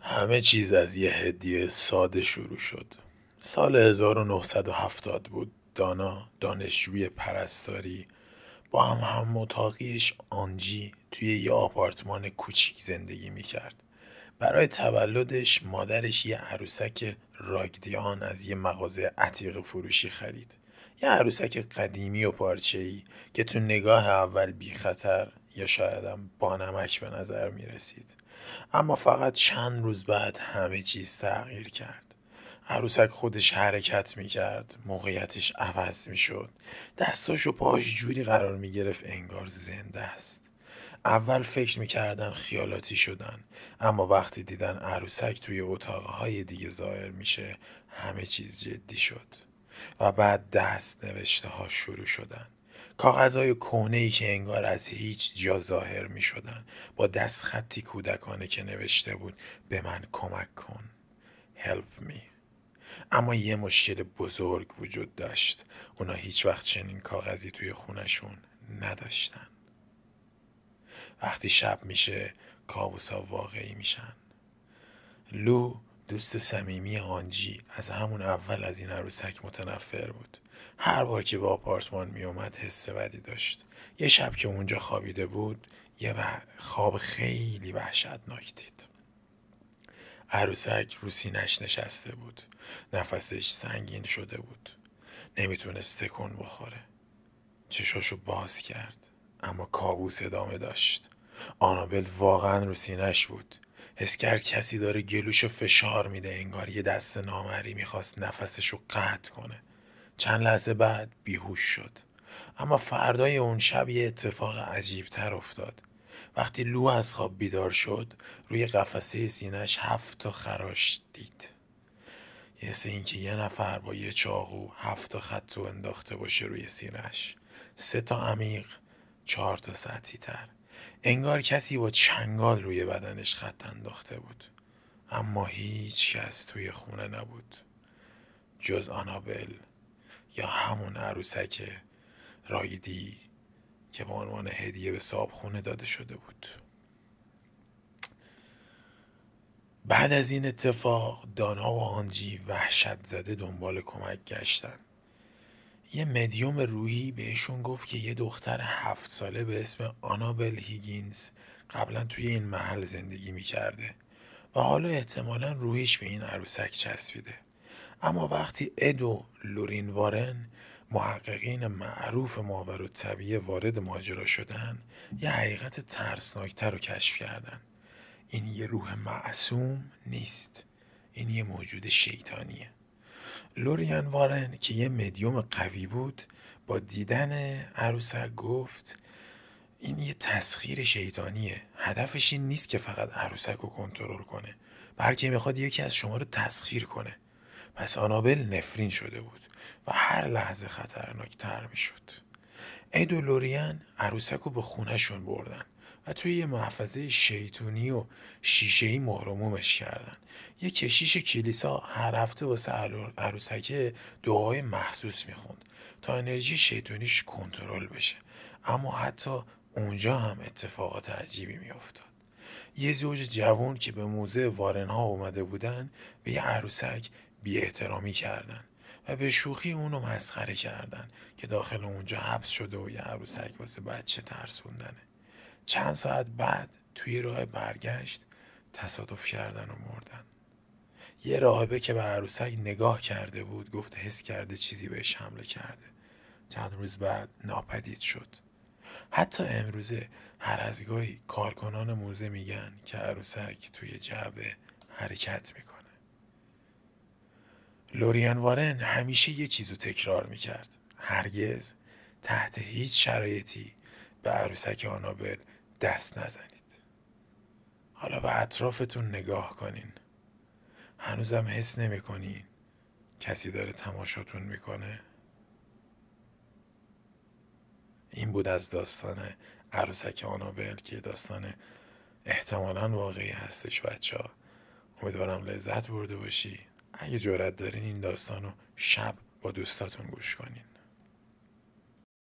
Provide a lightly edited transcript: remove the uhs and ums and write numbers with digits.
همه چیز از یه هدیه ساده شروع شد. سال 1970 بود. دانا دانشجوی پرستاری با هم اتاقیش آنجی توی یه آپارتمان کوچیک زندگی میکرد. برای تولدش مادرش یه عروسک راگدیان از یه مغازه عتیق فروشی خرید. یه عروسک قدیمی و پارچه‌ای که تو نگاه اول بی خطر یا شایدم بانمک به نظر می رسید. اما فقط چند روز بعد همه چیز تغییر کرد. عروسک خودش حرکت می کرد، موقعیتش عوض می شد، دستاش و پاش جوری قرار می گرفت انگار زنده است. اول فکر میکردن خیالاتی شدن، اما وقتی دیدن عروسک توی اتاقهای دیگه ظاهر میشه همه چیز جدی شد. و بعد دست نوشته ها شروع شدن. کاغذهای کهنه‌ای که انگار از هیچ جا ظاهر می شدن، با دست خطی کودکانه که نوشته بود به من کمک کن. Help me. اما یه مشکل بزرگ وجود داشت. اونا هیچ وقت چنین کاغذی توی خونشون نداشتن. وقتی شب میشه کابوسا واقعی میشن. لو دوست صمیمی آنجی از همون اول از این عروسک متنفر بود. هر بار که به آپارتمان میومد حس بدی داشت. یه شب که اونجا خوابیده بود یه خواب خیلی وحشتناک دید. عروسک رو سینه‌اش نشسته بود. نفسش سنگین شده بود. نمیتونست تکون بخوره. چشاشو باز کرد اما کابوس ادامه داشت. آنابل واقعا رو سینه‌اش بود. حس کرد کسی داره گلوشو فشار میده، انگار یه دست نامری میخواست نفسشو قطع کنه. چند لحظه بعد بیهوش شد. اما فردای اون شب یه اتفاق عجیب تر افتاد. وقتی لو از خواب بیدار شد روی قفسه سینه‌اش 7 تا خراش دید. حس این که یه نفر با یه چاقو 7 تا خط انداخته باشه روی سینه‌اش. 3 تا عمیق، 4 تا سطحی تر. انگار کسی با چنگال روی بدنش خط انداخته بود. اما هیچ کس توی خونه نبود جز آنابل یا همون عروسک رایدی که به عنوان هدیه به صاحبخونه داده شده بود. بعد از این اتفاق دانا و آنجی وحشت زده دنبال کمک گشتن. یه مدیوم روحی بهشون گفت که یه دختر 7 ساله به اسم آنابل هیگینز قبلا توی این محل زندگی میکرده و حالا احتمالا روحیش به این عروسک چسبیده. اما وقتی اد و لورین وارن محققین معروف ماورالطبیعه وارد ماجرا شدن یه حقیقت ترسناکتر رو کشف کردن. این یه روح معصوم نیست، این یه موجود شیطانیه. لوریان وارن که یه مدیوم قوی بود با دیدن عروسک گفت این یه تسخیر شیطانیه. هدفش این نیست که فقط عروسک رو کنترل کنه، بلکه میخواد یکی از شما رو تسخیر کنه. پس آنابل نفرین شده بود و هر لحظه خطرناکتر میشد. اید و لوریان عروسک رو به خونهشون بردن و توی یه محفظه شیطونی و شیشه‌ای مهرمومش کردن. یه کشیش کلیسا هر هفته واسه عروسک دعای مخصوص میخوند تا انرژی شیطونیش کنترل بشه. اما حتی اونجا هم اتفاقات عجیبی میافتاد. یه زوج جوان که به موزه وارنها اومده بودن به یه عروسک بی احترامی کردن و به شوخی اونو مسخره کردن که داخل اونجا حبس شده و یه عروسک واسه بچه ترسوندنه. چند ساعت بعد توی راه برگشت تصادف کردن و مردن. یه راهبه که به عروسک نگاه کرده بود گفت حس کرده چیزی بهش حمله کرده. چند روز بعد ناپدید شد. حتی امروزه هر از گاهی کارکنان موزه میگن که عروسک توی جعبه حرکت میکنه. لوریان وارن همیشه یه چیزو تکرار میکرد: هرگز تحت هیچ شرایطی به عروسک آنابل دست نزنید. حالا به اطرافتون نگاه کنین. هنوزم حس نمیکنین کسی داره تماشاتون میکنه؟ این بود از داستان عروسک آنابل که داستان احتمالاً واقعی هستش بچه ها. امیدوارم لذت برده باشی. اگه جرأت دارین این داستانو شب با دوستاتون گوش کنین.